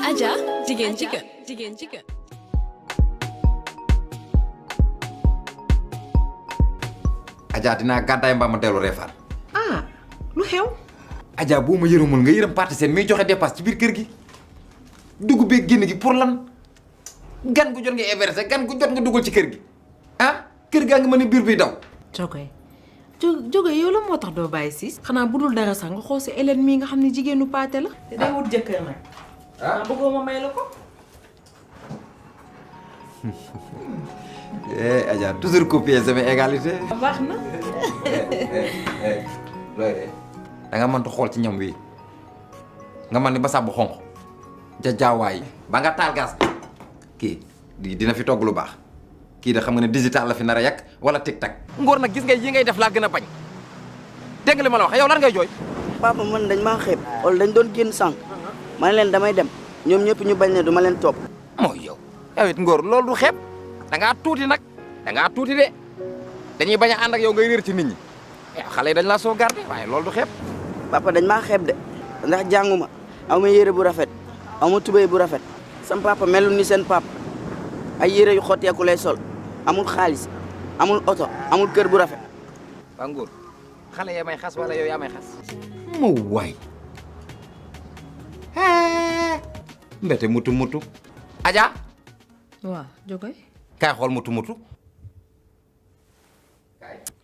Adja jigéen ci kër jigéen ci kër. Adja dinaa gàddaay mbaa ma dellu reefaan. ah lu xew. Adja boo ma yërëmul nga yërëm parti seen miy joxe dépasse ci biir kër gi dugub beeg génn gi pour lan gan gu jot nga héberger gan gu jot nga dugal ci kër gi ah kër gaa ngi mën a biir biy daw. Jogoy yow la moo tax doo bàyyi siis. xanaa bu dul dara sax nga xool si Hélène mii nga xam ne jigéenu paate la. te day wut jëkkër nag. ah bëggoo ma may la ko. Adja toujours copier sama égalité. baax na. looy de da nga mënta xool ci ñam wi nga man ni ba sàbb xonq ja jaawaay ba nga taal gas kii dina fi togg lu baax kii da xam nga ne digital la fi nar a yàq wala tic-tac. Ngor nag gis nga yi ngay def laa gën a bañ dégg nga li ma la wax yow lan ngay jooy. papa man dañ maa xeeb wala dañ doon génn sànq ma ne leen damay dem ñoom ñëpp ñu bañ ne du ma leen topp. mooy yow it Ngor loolu du xeeb da ngaa tuuti nag da ngaa tuuti de dañuy bañ a ànd ak yow ngay réer ci nit ñi xale yi dañ laa soo garder waaye loolu du xeeb. papa dañ maa xeeb de ndax jànguma aw ma yére bu rafet aw ma tubéy bu rafet sam papa melul ni seen papa ay yére yu xotteeku lay sol amul xaalis amul oto amul kër bu rafet. waa Ngor xale yaa may xas wala yow yaa may xas. mu waay mbete mutu mutu. Adja. waaw Jogoy. kaay xool mutu mutu.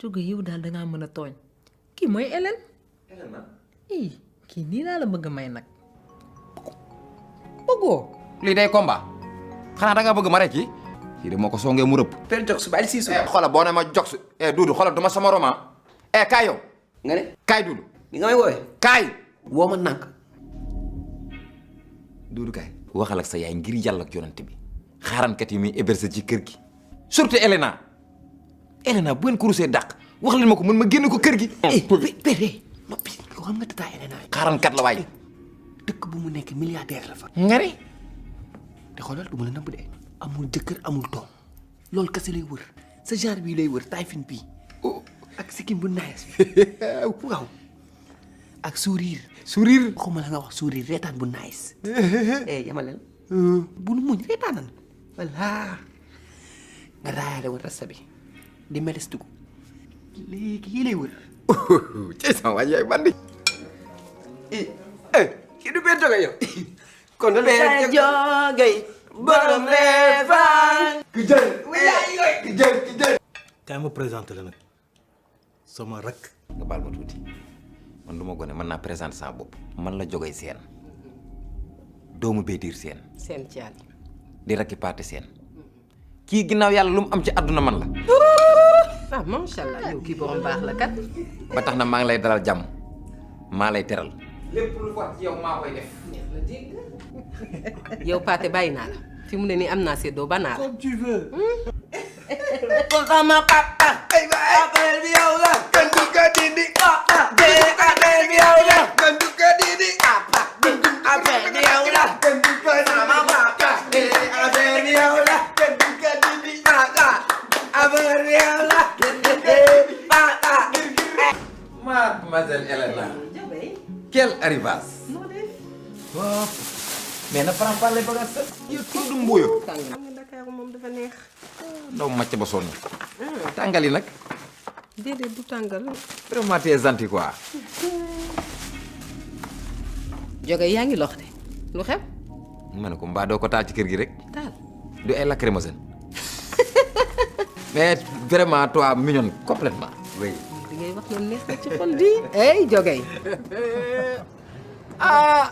Jogoy yow daal dangaa mën a tooñ. kii mooy Hélène. kii nii laa la bëgg may nag. bëggoo. lii day combat xanaa da nga bëgg ma rek kii de moo ko songee mu rëpp. Père Jox bàyyi siisu. xoolal boo ne ma Jox Duudu xoolal du ma sama roman kaay yow. nga ne. kaay Duudu. ni nga may wooye. kaay. woo ma nànk. Duudu kaay. waxal ak sa yaay ngir yàlla ak yonent bi xaarankat yi muy héberger ci kër gi surtout Elena bu ngeen ko rusee dàq wax leen ma ko mën ma génn ko kër gi. Père noppi ko xam nga tata Elena. xaarankat la waay. dëkk bu mu nekk milliardaire la fa. nga ne. te xoolal du ma la nëbb de amul jëkkër amul doom loolu kese lay wër sa genre bii lay wër taay fin bii ak sikkim bu nice waaw ak sourire waxuma la nga wax sourire reetaan bu nice yamalel bu nu muñ reetaanan walla nga raayale war rasta bi di melestugu léegi yii lay wër ci sama waay yaay bandi kii du Père Jogoy yow kon Père Jogoy borom reefaan ki jël kaay ma présenté la nag sama rakk. nga baal ma tuuti man du ma gone mën naa présenter sama bopp man la Jogoy Seen doomu Béytiir Seen seen caal. di rakki paate Seen kii ginnaaw yàlla lu mu am ci àdduna man la ah macha allah yow kii borom baax la kat. ba tax na maa ngi lay dalal jàmm maa lay teral lépp lu wax ci yow maa koy def. yow Pathé bàyyi naa la fi mu ne nii am naa séddoo ba naa la. comme tu veux. kon sama papa affaire bi yow la kan du ko dindi affaire bi yow la kan du ko dindi affaire bi yow la kan du ko sama papa affaire bi yow la kan du ko dindi affaire bi yow la Mademoiselle Elena quel arrivage. waaw mais na faram parler ba nga sët. yow tudd mbuuyo. xam nga Dakar moom dafa neex. ndaw màcc ba sonn. tàngali nag. déedéet du tàngal. vraiment t'es gentil quoi. Jogoy yaa ngi lox de lu xew. ma ne ko mbaa doo ko taal ci kër gi rek. taal. du ay lacrymogène. mais vraiment toi mignonne complètement. oui. li ngay wax noonu neex na ci xol di. hey Jogoy. ah.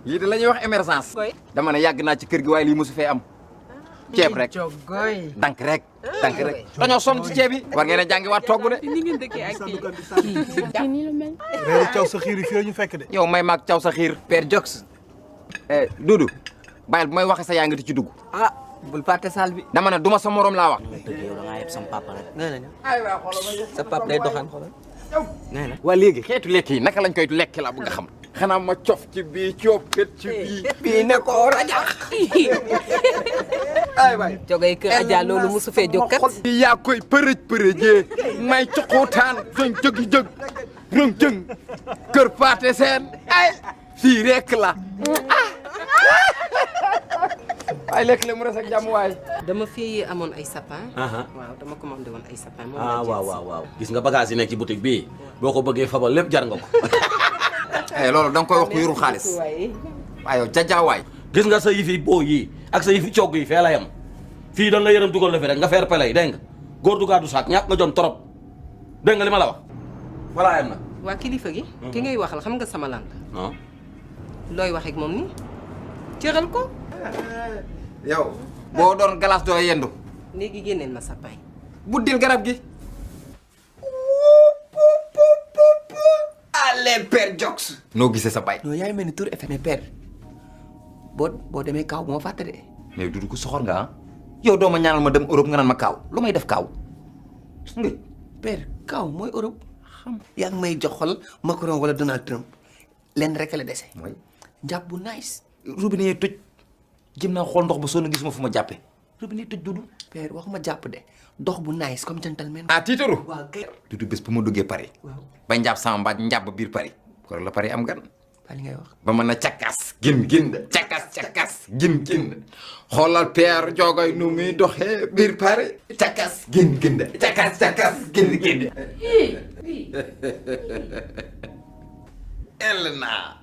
lii de la ñuy wax émergence. dama ne yàgg naa ci kër gi waaye lii mosu fee am. ceeb rek Jogoy. dank rek. dank rek dañoo sonn ci ceeb yi. war ngeen a jàngiwaat togg de. ni ngeen dëkkee ak kii. kii nii la mel. réew caw sa xiir yi fii ñu fekk de. yow may maag caw sa xiir. Père Jox. Dudu bàyyil bu may waxee sa yaa ngi ci dugg. ah bul fàtte saal bi dama ne duma sa morom laa wax. dëgg yow da ngaa yeb sam papa rek nee nañu sa papa day doxaan xoolal nee na waa léegi xeetu lekk yi naka lañ koy lekk laa bëgg a xam. xanaa ma cof ci bii coof kët ci bii. bii ne ko rajax ay waay. Jogoy kër Adja loolu mosu fee jóg kat. yaa koy përëj përëjee may cuquutaan soñ jëgi jëg rëng jëng kër Paate Seen ay fii rek la waaye lekk la mu res ak jàmm waay. dama fi amoon ay sapin. waaw dama commandé woon ay sapin. moom ah waaw gis nga bagage yi nekk ci boutique bii boo ko bëggee fabal lépp jar nga ko. loolu da nga koy wax ku yorul xaalis. waaye yow jajaawaay. gis nga sa yëfi boo yi ak sa yëfi cogg yi fee la yam fii dañ la yërëm dugal la fi rek nga feer pelay dégg nga góor du gaadu saak ñàkk nga jom trop dégg nga li ma la wax voilà yam nag. waa kilifa gi. ki ngay waxal xam nga sama lan. non. looy wax ak moom ni cëral ko. yow boo doon glace doo yendu. léegi génneel ma sapin. buddil garab gi. allez père Jox. noo gisee sa bay. non yaay mel ni tur effet mais père boo demee kaaw moo fàtte de. mais Dudu ko soxor nga ah. yow doo ma ñaanal ma dem Europe nga naan ma kaaw lu may def kaaw. nga père kaaw mooy Europe. yaa ngi may jox xol Macron wala Donald Trump leen rek la dese. mooy njàpp bu nice. robinet yi tëj jëm naa xool ndox ba sonn gisuma fu ma jàppee robinet yi tëj Dudu. père waxuma jàpp de dox bu nice comme gentleman. ah tiitaru. waaw kay. Dudu bés bu ma duggee Paris. waaw ba njàpp sama mbaaj njàpp biir Paris. ko la Paris am gan. ba li ngay wax. ba mën a cakkas gin cakkas gin xoolal Père Jogoy nu muy doxee biir Paris. cakkas gin cakkas gin. Elena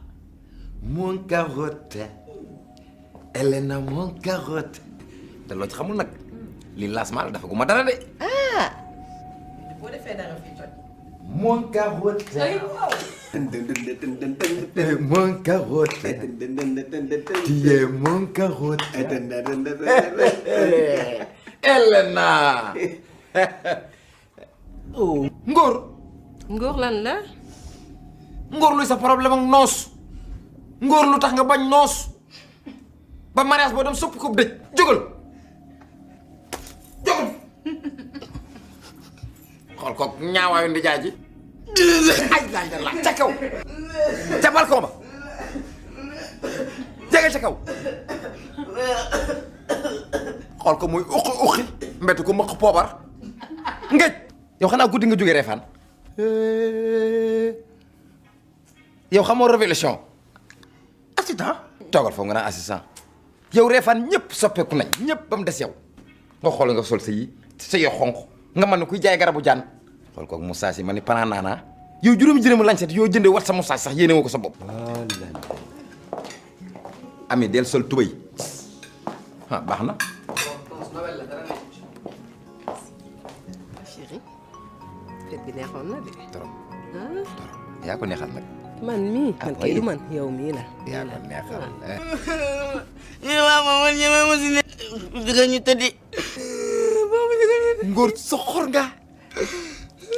mon carotte Elena mon carotte te loo ci xamul nag li lancement la dafa gu ma dara de. boo defee dara fii toj. mon carotte mon carotte tu es mon carotte Elena Ngor Ngor lan la. Ngor luy sa problème ak noos Ngor lu tax nga bañ noos ba mariage boo dem sopp ko dëj jógal xool ko ñaawaayu ndijaay ji ay la ca kaw ca balcon ba jege ca kaw xool ko muy uqi mbett ko mëq poobar ngëj yow xanaa guddi nga jógee reefaan yow xamoo révélation assistant toogal foofu nga naan assistant yow reefaan ñëpp soppeeku nañ ñëpp ba mu des yow nga xool nga sol sa yi sa yo xonq nga mën ne kuy jaay garabu jaan xool kooku moustache yi ma ni panaan naanaa yow juróomi jërëmu lañset yoo jëndee wat sa moustache sax yéene woo ko sa bopp ami del sol tubay ah baax na chérie fête bi neexoon na de. trop yaa ko neexal nag man mii man kay du man yow mii la. yaa ko neexal man ñeme ma si ne diga ñu tëddi Ngor soxor nga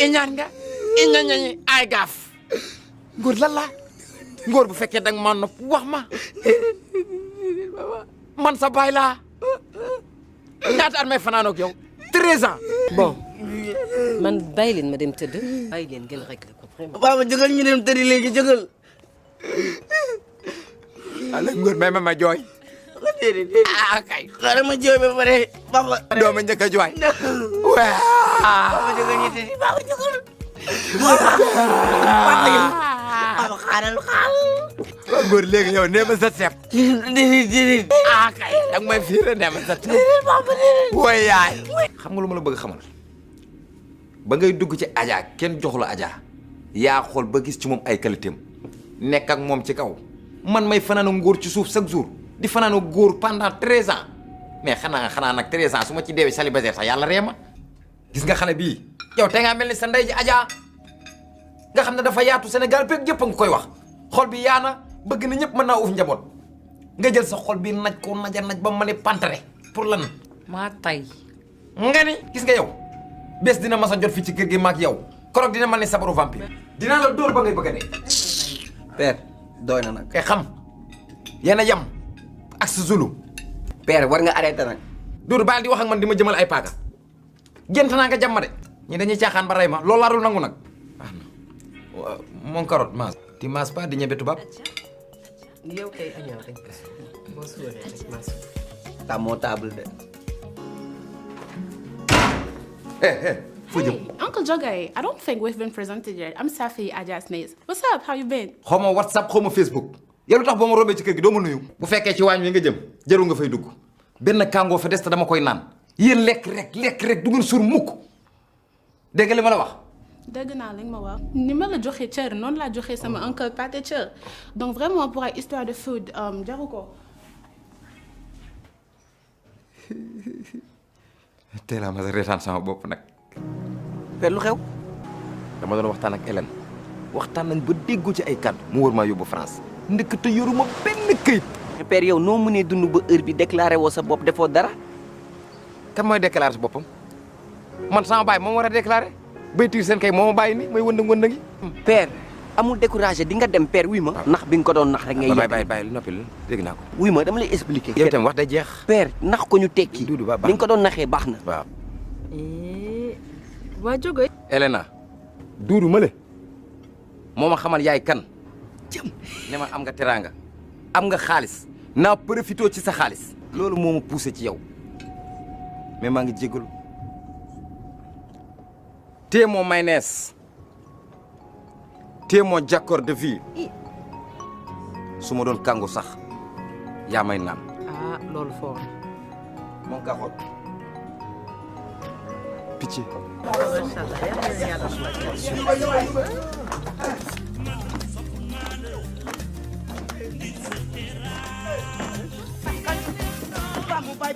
iñaan nga iñañañi ay gaaf Ngor lan la Ngor bu fekkee danga ma nopp wax ma man sa baay laa ñaata at may fanaanoog yow 13 ans bon man bàyyi leen ma dem tëdd. bàyyi leen ngeen réglé ko vraiment. papa jógal ñu dem tëddi léegi jógal ala Ngor may ma jooy déedéet kay xaaral ma jooy ba pare papa doo ma njëkk a jooy papa jógal ñu tëddi papa jógal papa xaaral Ngor léegi yow nee ma sa seef déedéet kay danga may fiire nee ma sa seef papa déedéet woy yaay xam nga lu ma la bëgg xamal ba ngay dugg ci Adja kenn joxu la Adja yaa xool ba gis ci moom ay qualité am nekk ak moom ci kaw man may fanaanu Ngor ci suuf chaque jour di fanaanu góor pendant 13 ans mais xanaa nag 13 ans su ma ci deewee célibataire sax yàlla ree ma gis nga xale bii yow te ngaa mel ni sa ndey ji Adja nga xam ne dafa yaatu Sénégal bépp yëpp a nga koy wax xol bi yaana bëgg na ñëpp mën naa uuf njaboot nga jël sa xol bi naj ko naj ba ma ne pantare pour lan maa tay nga ni gis nga yow bés dina mas a jot fii ci kër gi maak yow korog dina mel ni sabaru vampire dinaa la dóor ba ngay bëgg a dee père doy na nag. kay xam yéen a yem ak sa zulu père war nga arrêté nag. Doudou baal di wax ak man di ma jëmal ay paaka gént naa nga jàmm de ñi dañuy caaxaan ba rey ma loolu laa dul nangu nag ah non mon carotte maas ti maas pas di ñebe tubaab yow kay añoo rek boo suuree rek maa suur. tàmmoo table de. foo jëm Hey, Uncle Jogay, I don't think we've been presented yet. I'm Safi Adja's niece. What's up? How you been? xaw ma WhatsApp xaw ma Facebook yow lu tax boo ma rombee ci kër gi doo ma nuyu bu fekkee ci waañ wi nga jëm jarul nga fay dugg benn kàngoo fa des te dama koy naan yéen lekk rek du ngeen suur mukk dégg li ma la wax. dégg naa li nga ma wax ni ma la joxee cër noonu laa joxee sama uncle Pathé cër donc vraiment pour ay histoire de food jaru ko. tey laa ma sa reetaan sama bopp nag. père lu xew. dama doon waxtaan ak Hélène waxtaan nañ ba déggu ci ay kàddu mu war maa yóbbu France ndekete yoruma benn këyit. père yow noo mënee dund ba heure bi déclaré woo sa bopp defoo dara. kan mooy déclaré sa boppam man sama baay moom war a déclaré bay tiir seen kay moo ma bàyyi ni may wëndëng père amul découragé di nga dem père wuy ma. nax bi nga ko doon nax rek ngay. bàyyi lu noppi dégg naa ko. wuy ma dama lay expliquer. yow itam wax day jeex. père nax ko ñu tekki. Duudu ba baax ni nga ko doon naxee baax na. waaw. waa jóge. Elena Duudu ma le moo ma xamal yaay kan ne ma am nga teraanga am nga xaalis naa profité ci sa xaalis loolu moo ma poussé ci yow mais maa ngi jégalu tée moo mayonnaise tée moo jaccord de vie su ma doon kàngu sax yaa may naan ah loolu foo mon gaxoot pitié Vamos, vai,